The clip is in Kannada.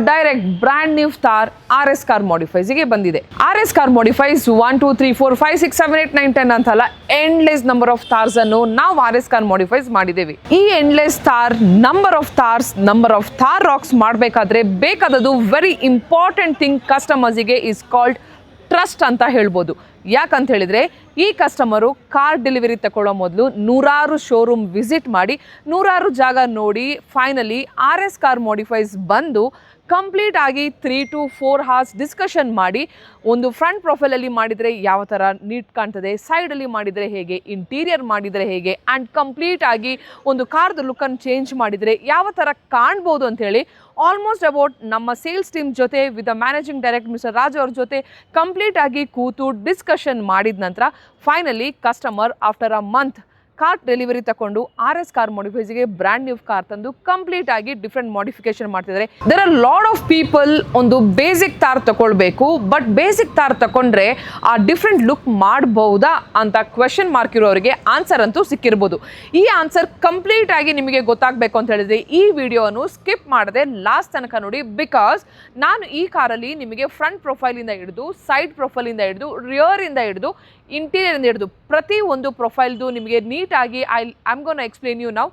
Direct brand new Thar RS car ಮಾಡಿಫೈಸ್ಗೆ ಬಂದಿದೆ. RS ಕಾರ್ ಮಾಡಿಫೈಸ್ 1 2 3 4 5 6 7 8 9 10 ಅಂತಲ್ಲ, ಎಂಡ್ಲೆಸ್ ನಂಬರ್ ಆಫ್ ಥಾರ್ಸ್ ಅನ್ನು ನಾವು RS ಕಾರ್ ಮಾಡಿಫೈಸ್ ಮಾಡಿದ್ದೇವೆ. ಈ endless Thar number of Thars, number of Thar rocks ಮಾಡಬೇಕಾದ್ರೆ ಬೇಕಾದದ್ದು ವೆರಿ ಇಂಪಾರ್ಟೆಂಟ್ ಥಿಂಗ್ ಕಸ್ಟಮರ್ಸಿಗೆ ಇಸ್ ಕಾಲ್ಡ್ ಟ್ರಸ್ಟ್ ಅಂತ ಹೇಳ್ಬೋದು. ಯಾಕಂತ ಹೇಳಿದರೆ ಈ ಕಸ್ಟಮರು ಕಾರ್ ಡೆಲಿವರಿ ತಗೊಳ್ಳೋ ಮೊದಲು ನೂರಾರು ಶೋರೂಮ್ ವಿಸಿಟ್ ಮಾಡಿ ನೂರಾರು ಜಾಗ ನೋಡಿ ಫೈನಲಿ RS ಕಾರ್ ಮಾಡಿಫೈಸ್ ಬಂದು ಕಂಪ್ಲೀಟ್ ಆಗಿ 3 to 4 hours ಡಿಸ್ಕಷನ್ ಮಾಡಿ ಒಂದು ಫ್ರಂಟ್ ಪ್ರೊಫೈಲಲ್ಲಿ ಮಾಡಿದರೆ ಯಾವ ಥರ ನೀಟ್ ಕಾಣ್ತದೆ, ಸೈಡಲ್ಲಿ ಮಾಡಿದರೆ ಹೇಗೆ, ಇಂಟೀರಿಯರ್ ಮಾಡಿದರೆ ಹೇಗೆ, ಆ್ಯಂಡ್ ಕಂಪ್ಲೀಟ್ ಆಗಿ ಒಂದು ಕಾರ್ದು ಲುಕ್ಕನ್ನು ಚೇಂಜ್ ಮಾಡಿದರೆ ಯಾವ ಥರ ಕಾಣ್ಬೋದು ಅಂಥೇಳಿ ಆಲ್ಮೋಸ್ಟ್ ಅಬೌಟ್ ನಮ್ಮ ಸೇಲ್ಸ್ ಟೀಮ್ ಜೊತೆ with the managing director mister Raju ಅವ್ರ ಜೊತೆ ಕಂಪ್ಲೀಟ್ ಆಗಿ ಕೂತು ಡಿಸ್ಕಷನ್ ಮಾಡಿದ ನಂತರ finally customer after a month car delivery ತಗೊಂಡು RS ಕಾರ್ ಮಾಡಿಫೈಸ್ಗೆ ಬ್ರ್ಯಾಂಡ್ ನ್ಯೂ ಕಾರ್ ತಂದು ಕಂಪ್ಲೀಟ್ ಆಗಿ ಡಿಫ್ರೆಂಟ್ ಮಾಡಿಫಿಕೇಶನ್ ಮಾಡ್ತಿದ್ದಾರೆ. There are lot of people ಒಂದು ಬೇಸಿಕ್ ತಾರ್ ತಗೊಳ್ಬೇಕು, ಬಟ್ ಬೇಸಿಕ್ ತಾರ್ ತಗೊಂಡ್ರೆ ಆ ಡಿಫ್ರೆಂಟ್ ಲುಕ್ ಮಾಡಬಹುದಾ ಅಂತ ಕ್ವೆಶನ್ ಮಾರ್ಕ್ ಇರೋರಿಗೆ ಆನ್ಸರ್ ಅಂತೂ ಸಿಕ್ಕಿರ್ಬೋದು. ಈ ಆನ್ಸರ್ ಕಂಪ್ಲೀಟ್ ಆಗಿ ನಿಮಗೆ ಗೊತ್ತಾಗಬೇಕು ಅಂತ ಹೇಳಿದ್ರೆ ಈ ವಿಡಿಯೋವನ್ನು ಸ್ಕಿಪ್ ಮಾಡದೆ ಲಾಸ್ಟ್ ತನಕ ನೋಡಿ. ಬಿಕಾಸ್ ನಾನು ಈ ಕಾರಲ್ಲಿ ನಿಮಗೆ ಫ್ರಂಟ್ ಪ್ರೊಫೈಲಿಂದ ಹಿಡಿದು ಸೈಡ್ ಪ್ರೊಫೈಲಿಂದ ಹಿಡಿದು ರಿಯರಿಂದ ಹಿಡಿದು ಇಂಟೀರಿಯರ್ ಇಂದ ಹಿಡಿದು ಪ್ರತಿ ಒಂದು ಪ್ರೊಫೈಲ್ದು ನಿಮಗೆ ನೀಟಾಗಿ I am gonna explain you now.